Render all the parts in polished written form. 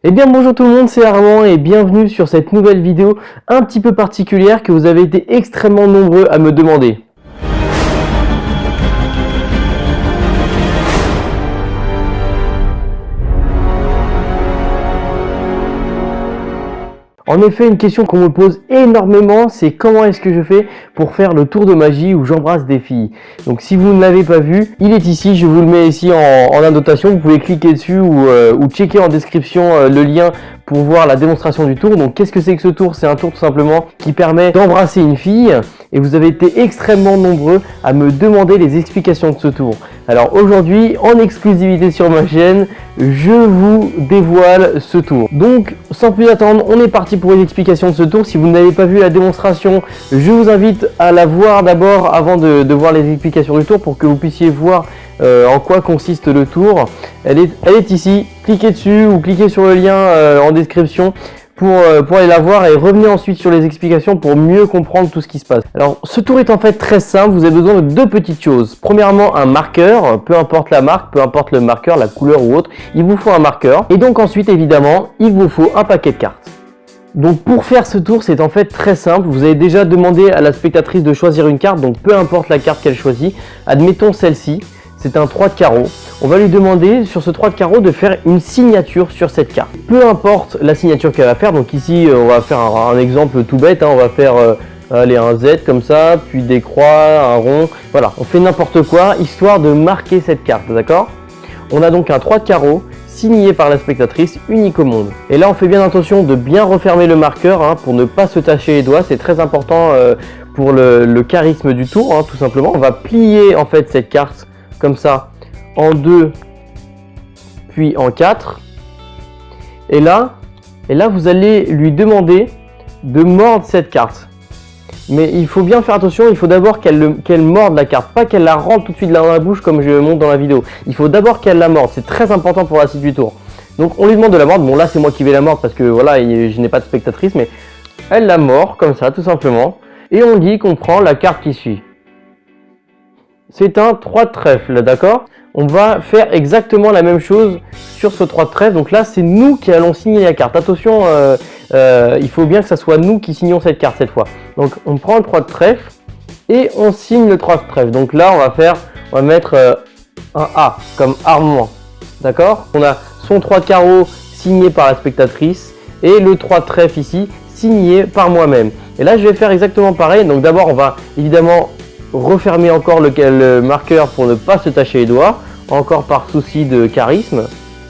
Eh bien bonjour tout le monde, c'est Armand et bienvenue sur cette nouvelle vidéo un petit peu particulière que vous avez été extrêmement nombreux à me demander. En effet, une question qu'on me pose énormément, c'est comment est-ce que je fais pour faire le tour de magie où j'embrasse des filles. Donc si vous ne l'avez pas vu, il est ici, je vous le mets ici en annotation, vous pouvez cliquer dessus ou checker en description le lien pour voir la démonstration du tour. Donc qu'est-ce que c'est que ce tour? C'est un tour tout simplement qui permet d'embrasser une fille et vous avez été extrêmement nombreux à me demander les explications de ce tour. Alors aujourd'hui, en exclusivité sur ma chaîne, je vous dévoile ce tour. Donc sans plus attendre, on est parti pour une explication de ce tour. Si vous n'avez pas vu la démonstration, je vous invite à la voir d'abord avant de voir les explications du tour pour que vous puissiez voir en quoi consiste le tour. Elle est ici, cliquez dessus ou cliquez sur le lien en description pour aller la voir et revenir ensuite sur les explications pour mieux comprendre tout ce qui se passe. Alors ce tour est en fait très simple, vous avez besoin de deux petites choses. Premièrement un marqueur, peu importe la marque, peu importe le marqueur, la couleur ou autre, il vous faut un marqueur. Et donc ensuite évidemment il vous faut un paquet de cartes. Donc pour faire ce tour, c'est en fait très simple. Vous avez déjà demandé à la spectatrice de choisir une carte, donc peu importe la carte qu'elle choisit. Admettons celle-ci, c'est un 3 de carreau. On va lui demander sur ce 3 de carreau de faire une signature sur cette carte. Peu importe la signature qu'elle va faire, donc ici on va faire un exemple tout bête, hein. On va faire allez, un Z comme ça, puis des croix, un rond. Voilà, on fait n'importe quoi histoire de marquer cette carte, d'accord? On a donc un 3 de carreau signé par la spectatrice, unique au monde. Et là on fait bien attention de bien refermer le marqueur hein, pour ne pas se tacher les doigts, c'est très important pour le charisme du tour hein, tout simplement. On va plier en fait cette carte comme ça en 2 puis en 4 et là vous allez lui demander de mordre cette carte, mais il faut bien faire attention. Il faut d'abord qu'elle morde la carte, pas qu'elle la rentre tout de suite dans la bouche comme je montre dans la vidéo. Il faut d'abord qu'elle la morde, c'est très important pour la suite du tour. Donc on lui demande de la mordre. Bon là c'est moi qui vais la mordre parce que voilà je n'ai pas de spectatrice, mais elle la mord comme ça tout simplement et on dit qu'on prend la carte qui suit. C'est un 3 de trèfle, d'accord? On va faire exactement la même chose sur ce 3 de trèfle. Donc là, c'est nous qui allons signer la carte. Attention, il faut bien que ce soit nous qui signons cette carte cette fois. Donc on prend le 3 de trèfle et on signe le 3 de trèfle. Donc là, on va mettre un A comme Armand, d'accord? On a son 3 de carreau signé par la spectatrice et le 3 de trèfle ici signé par moi-même. Et là, je vais faire exactement pareil. Donc d'abord, on va évidemment refermer encore le marqueur pour ne pas se tacher les doigts, encore par souci de charisme,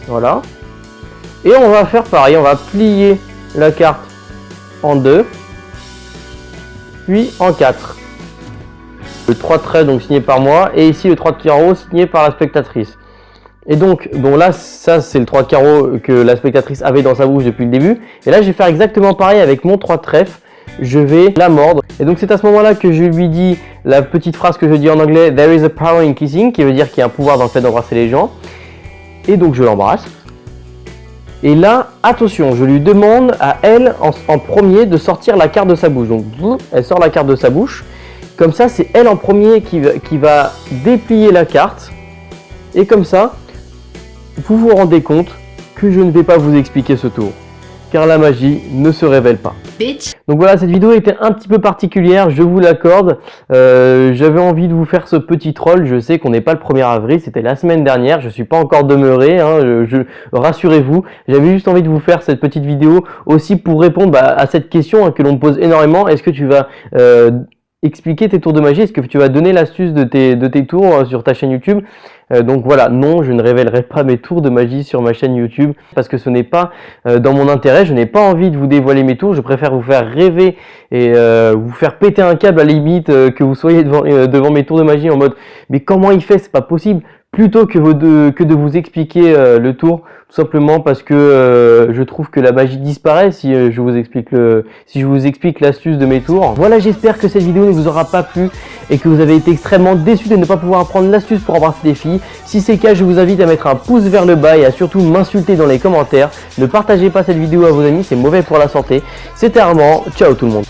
voilà. Et on va faire pareil, on va plier la carte en 2, puis en 4. Le 3 de trait donc signé par moi, et ici le 3 de carreau signé par la spectatrice. Et donc, bon là, ça c'est le 3 de carreau que la spectatrice avait dans sa bouche depuis le début, et là je vais faire exactement pareil avec mon 3 de trèfle. Je vais la mordre et donc c'est à ce moment là que je lui dis la petite phrase que je dis en anglais, there is a power in kissing, qui veut dire qu'il y a un pouvoir dans le fait d'embrasser les gens. Et donc je l'embrasse et là attention, je lui demande à elle en premier de sortir la carte de sa bouche. Donc elle sort la carte de sa bouche, comme ça c'est elle en premier qui va déplier la carte et comme ça vous vous rendez compte que je ne vais pas vous expliquer ce tour car la magie ne se révèle pas. Donc voilà, cette vidéo était un petit peu particulière, je vous l'accorde. J'avais envie de vous faire ce petit troll. Je sais qu'on n'est pas le 1er avril, c'était la semaine dernière, je ne suis pas encore demeuré, hein, rassurez-vous. J'avais juste envie de vous faire cette petite vidéo aussi pour répondre à cette question hein, que l'on me pose énormément. Est-ce que tu vas expliquer tes tours de magie? Est-ce que tu vas donner l'astuce de tes tours sur ta chaîne YouTube? Donc voilà, non, je ne révélerai pas mes tours de magie sur ma chaîne YouTube parce que ce n'est pas dans mon intérêt. Je n'ai pas envie de vous dévoiler mes tours. Je préfère vous faire rêver et vous faire péter un câble à la limite que vous soyez devant mes tours de magie en mode mais comment il fait, c'est pas possible, plutôt que de vous expliquer le tour, tout simplement parce que je trouve que la magie disparaît si je vous explique l'astuce de mes tours. Voilà, j'espère que cette vidéo ne vous aura pas plu et que vous avez été extrêmement déçus de ne pas pouvoir apprendre l'astuce pour embrasser des filles. Si c'est le cas, je vous invite à mettre un pouce vers le bas et à surtout m'insulter dans les commentaires. Ne partagez pas cette vidéo à vos amis, c'est mauvais pour la santé. C'était Armand, ciao tout le monde.